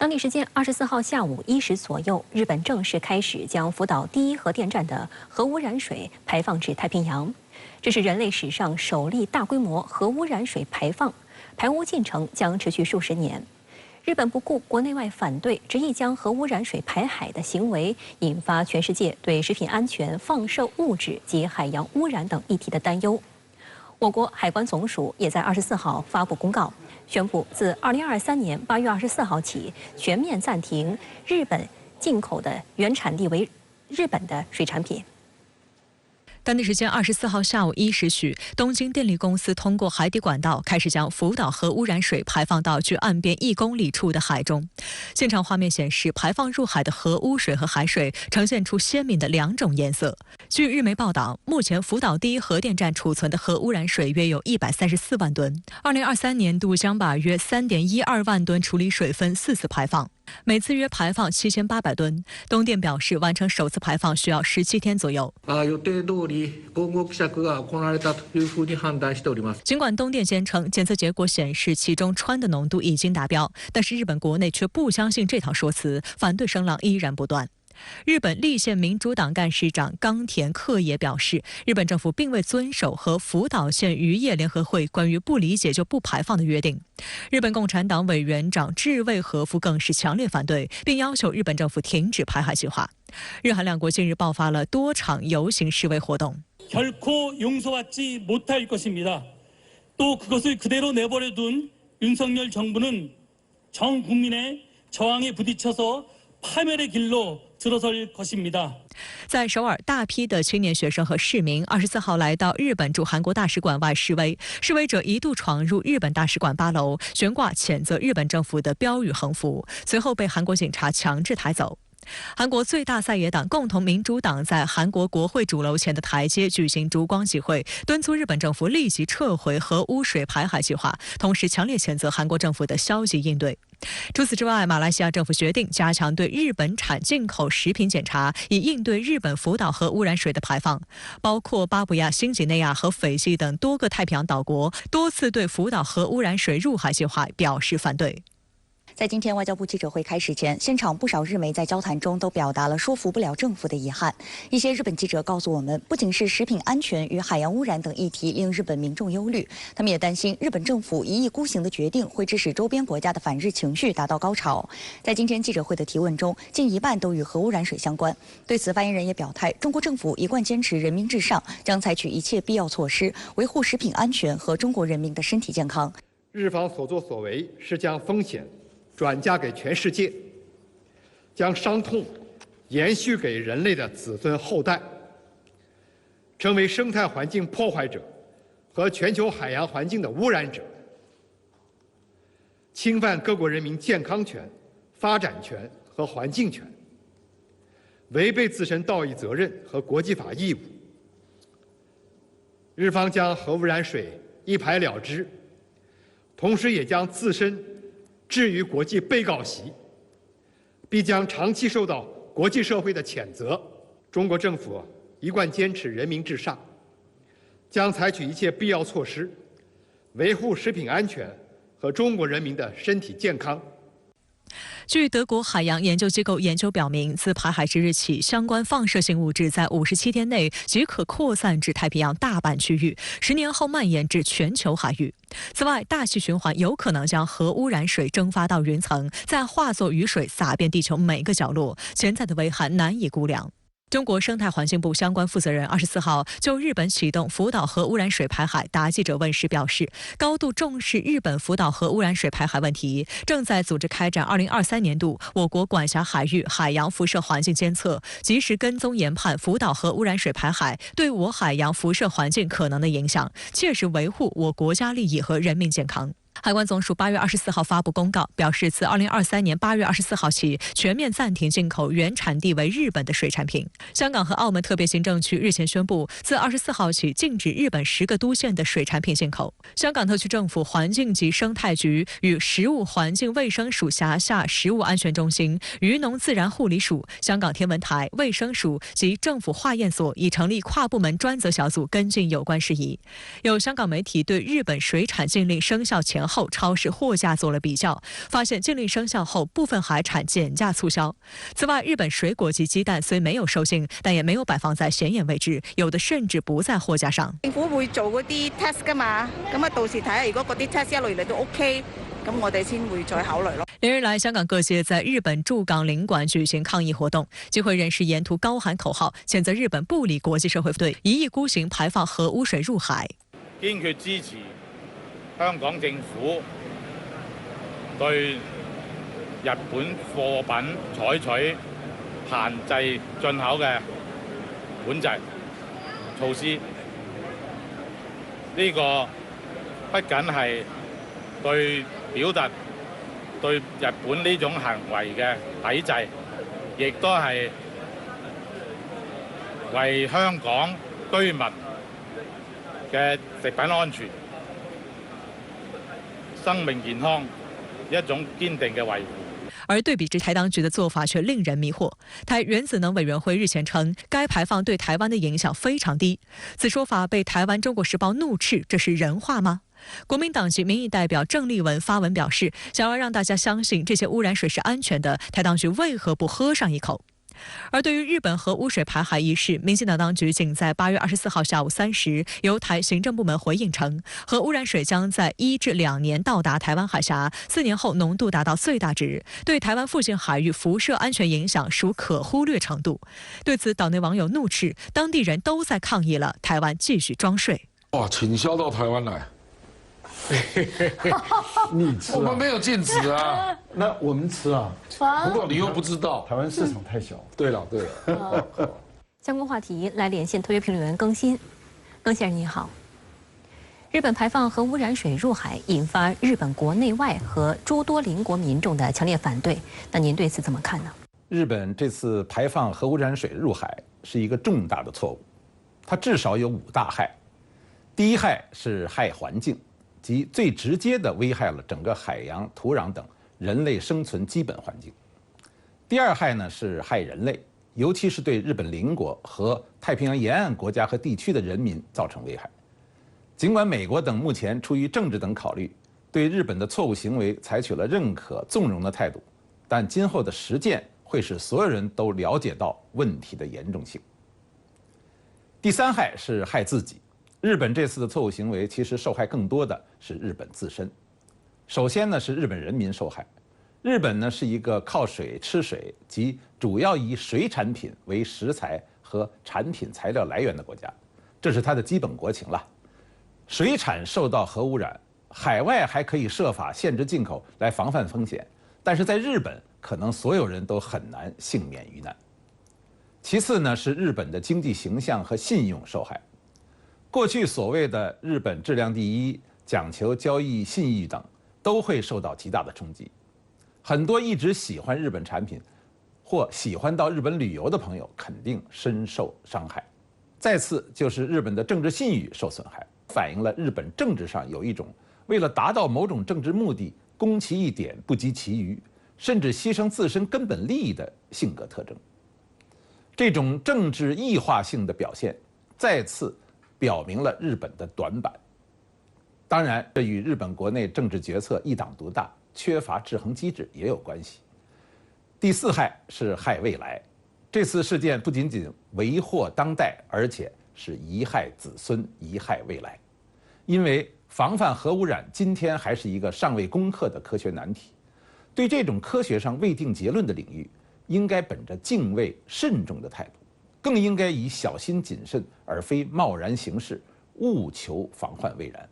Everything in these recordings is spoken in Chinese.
当地时间24号下午1时左右，日本正式开始将福岛第一核电站的核污染水排放至太平洋，这是人类史上首例大规模核污染水排放，排污进程将持续数十年。日本不顾国内外反对，执意将核污染水排海的行为，引发全世界对食品安全、放射物质及海洋污染等议题的担忧。我国海关总署也在24号发布公告，宣布自2023年8月24号起，全面暂停日本进口的原产地为日本的水产品。当地时间24号下午1时许，东京电力公司通过海底管道开始将福岛核污染水排放到距岸边1公里处的海中。现场画面显示，排放入海的核污水和海水呈现出鲜明的2种颜色。据日媒报道，目前福岛第一核电站储存的核污染水约有134万吨，2023年度将把约3.12万吨处理水分4次排放，每次约排放7800吨。东电表示，完成首次排放需要17天左右。尽管东电坚称检测结果显示其中氚的浓度已经达标，但是日本国内却不相信这套说辞，反对声浪依然不断。日本立宪民主党干事长冈田克也表示，日本政府并未遵守和福岛县渔业联合会关于不理解就不排放的约定。日本共产党委員長志卫和夫更是强烈反对，并要求日本政府停止排海计划。日韩两国近日爆发了多场游行示威活动。결코용서받지못할것입니다또그것을그대로내버려둔 윤석열정부는 전 국민의 저항에 부딪혀서 파멸의 길로 들어설 것입니다。在首尔，大批的青年学生和市民24号来到日本驻韩国大使馆外示威，示威者一度闯入日本大使馆8楼，悬挂谴责日本政府的标语横幅，随后被韩国警察强制抬走。韩国最大在野党共同民主党在韩国国会主楼前的台阶举行烛光集会，敦促日本政府立即撤回核污水排海计划，同时强烈谴责韩国政府的消极应对。除此之外，马来西亚政府决定加强对日本产进口食品检查，以应对日本福岛核污染水的排放。包括巴布亚新几内亚和斐济等多个太平洋岛国多次对福岛核污染水入海计划表示反对。在今天外交部记者会开始前，现场不少日媒在交谈中都表达了说服不了政府的遗憾。一些日本记者告诉我们，不仅是食品安全与海洋污染等议题令日本民众忧虑，他们也担心日本政府一意孤行的决定会致使周边国家的反日情绪达到高潮。在今天记者会的提问中，近一半都与核污染水相关。对此，发言人也表态，中国政府一贯坚持人民至上，将采取一切必要措施，维护食品安全和中国人民的身体健康。日方所作所为是将风险转嫁给全世界，将伤痛延续给人类的子孙后代，成为生态环境破坏者和全球海洋环境的污染者，侵犯各国人民健康权、发展权和环境权，违背自身道义责任和国际法义务。日方将核污染水一排了之，同时也将自身置于国际被告席，必将长期受到国际社会的谴责。中国政府一贯坚持人民至上，将采取一切必要措施，维护食品安全和中国人民的身体健康。据德国海洋研究机构研究表明，自排海之日起，相关放射性物质在57天内即可扩散至太平洋大半区域，10年后蔓延至全球海域。此外，大气循环有可能将核污染水蒸发到云层，再化作雨水洒遍地球每个角落，潜在的危害难以估量。中国生态环境部相关负责人24号就日本启动福岛核污染水排海答记者问时表示，高度重视日本福岛核污染水排海问题，正在组织开展2023年度我国管辖海域海洋辐射环境监测，及时跟踪研判福岛核污染水排海对我海洋辐射环境可能的影响，切实维护我国家利益和人民健康。海关总署8月24号发布公告，表示自2023年8月24号起，全面暂停进口原产地为日本的水产品。香港和澳门特别行政区日前宣布，自24号起禁止日本10个都县的水产品进口。香港特区政府环境及生态局与食物环境卫生署辖下食物安全中心、渔农自然护理署、香港天文台、卫生署及政府化验所已成立跨部门专责小组跟进有关事宜。有香港媒体对日本水产禁令生效前后超市货架做了比较，发现禁令生效后，部分海产减价促销。此外，日本水果及鸡蛋虽没有受禁，但也没有擺放在顯眼位置，有的甚至不在貨架上。政府會做嗰啲 test 㗎嘛，咁啊到時睇下，如果嗰啲 test 一路以嚟都 OK。咁我哋先會再考慮咯。连日来，香港各界在日本驻港领馆举行抗议活动，集会人士沿途高喊口號，譴責日本不理國際社會對一意孤行排放核污水入海。堅決支持香港政府對日本貨品採取限制進口嘅管制措施。呢個不僅係對表達對日本呢種行為嘅抵制，亦都係為香港居民嘅食品安全、生命健康一種堅定嘅維護。而對比之台當局的做法卻令人迷惑。台原子能委員會日前稱，該排放對台灣的影響非常低。此說法被台灣《中國時報》怒斥，這是人話嗎？國民黨籍民意代表鄭麗文發文表示，想要讓大家相信這些污染水是安全的，台當局為何不喝上一口？而對於日本核污水排海一事，民進黨當局僅在8月24號下午3時，由台行政部門回應稱，核污染水將在1至2年到達台灣海峽，4年後濃度達到最大值，對台灣附近海域輻射安全影響屬可忽略程度。對此，島內網友怒斥，當地人都在抗議了，台灣繼續裝睡。哇，請銷到台灣來。你吃、啊？我們沒有禁止啊。那我們吃啊。不過你又不知道，台灣市場太小。對了，對了。相關話題來連線特約評論員更新。更先生你好。日本排放核污染水入海，引發日本國內外和諸多鄰國民眾的強烈反對。那您對此怎麼看呢？日本這次排放核污染水入海是一個重大的錯誤，它至少有5大害。第一害是害環境。即最直接地危害了整個海洋、土壤等人類生存基本環境。第二害呢是害人類，尤其是對日本鄰國和太平洋沿岸國家和地區的人民造成危害。儘管美國等目前出於政治等考慮，對日本的錯誤行為採取了認可、縱容的態度，但今後的實踐會使所有人都了解到問題的嚴重性。第三害是害自己。日本這次的錯誤行為，其實受害更多的是日本自身。首先呢，是日本人民受害。日本呢是一個靠水吃水，即主要以水產品為食材和產品材料來源的國家，這是它的基本國情了。水產受到核污染，海外還可以設法限制進口來防範風險，但是在日本，可能所有人都很難幸免於難。其次呢，是日本的經濟形象和信用受害。過去所謂的日本質量第一、講求交易信譽等，都會受到極大的衝擊。很多一直喜歡日本產品或喜歡到日本旅遊的朋友，肯定深受傷害。再次就是日本的政治信譽受損害，反映了日本政治上有一種為了達到某種政治目的，攻其一點不及其餘，甚至犧牲自身根本利益的性格特徵。這種政治異化性的表現，再次表明了日本的短板。當然，這與日本國內政治決策一黨獨大、缺乏制衡機制也有關係。第四害是害未來。這次事件不僅僅為禍當代，而且是貽害子孫、貽害未來。因為防範核污染今天還是一個尚未攻克的科學難題。對這種科學上未定結論的領域，應該本着敬畏、慎重的態度。更應該以小心謹慎，而非貿然行事，務求防患未然。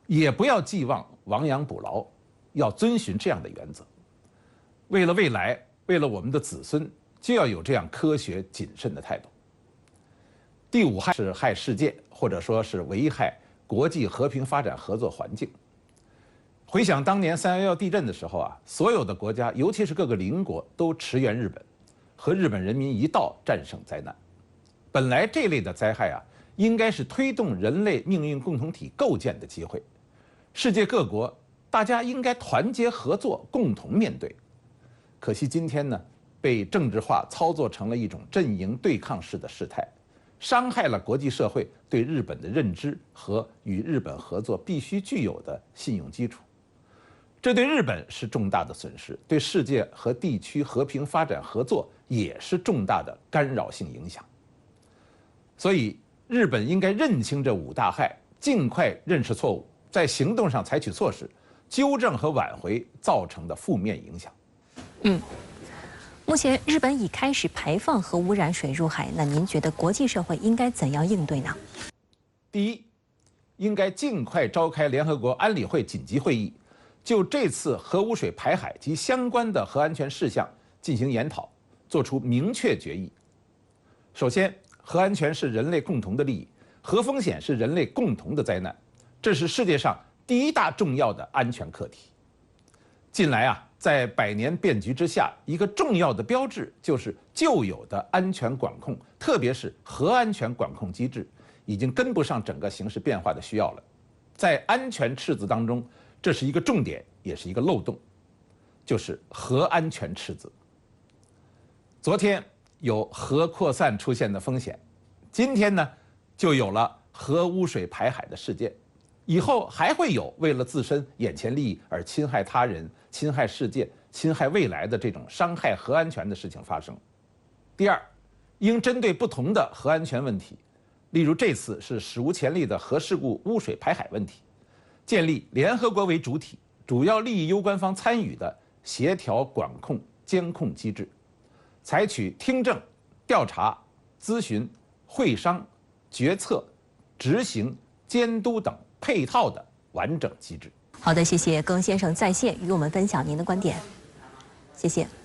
也不要寄望亡羊補牢，要遵循這樣的原則。為了未來，為了我們的子孫，就要有這樣科學謹慎的態度。第五害是害世界，或者說是危害國際和平發展合作環境。回想當年311地震的時候啊，所有的國家，尤其是各個鄰國，都馳援日本。和日本人民一道戰勝災難。本來這類的災害啊，應該是推動人類命運共同體構建的機會。世界各國大家應該團結合作，共同面對。可惜今天呢，被政治化操作成了一種陣營對抗式的事態，傷害了國際社會對日本的認知和與日本合作必須具有的信用基礎。这对日本是重大的损失，对世界和地区和平发展合作也是重大的干扰性影响。所以，日本应该认清这5大害，尽快认识错误，在行动上采取措施，纠正和挽回造成的负面影响。目前日本已开始排放核污染水入海，那您觉得国际社会应该怎样应对呢？第一，应该尽快召开联合国安理会紧急会议，就这次核污水排海及相关的核安全事项进行研讨，做出明确决议。首先，核安全是人类共同的利益，核风险是人类共同的灾难，这是世界上第一大重要的安全课题。近来啊，在百年变局之下，一个重要的标志就是旧有的安全管控，特别是核安全管控机制，已经跟不上整个形势变化的需要了。在安全赤字当中，这是一个重点，也是一个漏洞，就是核安全赤字。昨天有核扩散出现的风险，今天呢，就有了核污水排海的事件。以后还会有为了自身眼前利益而侵害他人、侵害世界、侵害未来的这种伤害核安全的事情发生。第二，应针对不同的核安全问题，例如这次是史无前例的核事故污水排海问题，建立联合国为主体、主要利益攸关方参与的协调管控监控机制，采取听证、调查、咨询、会商、决策、执行、监督等配套的完整机制。好的，谢谢龚先生在线与我们分享您的观点，谢谢。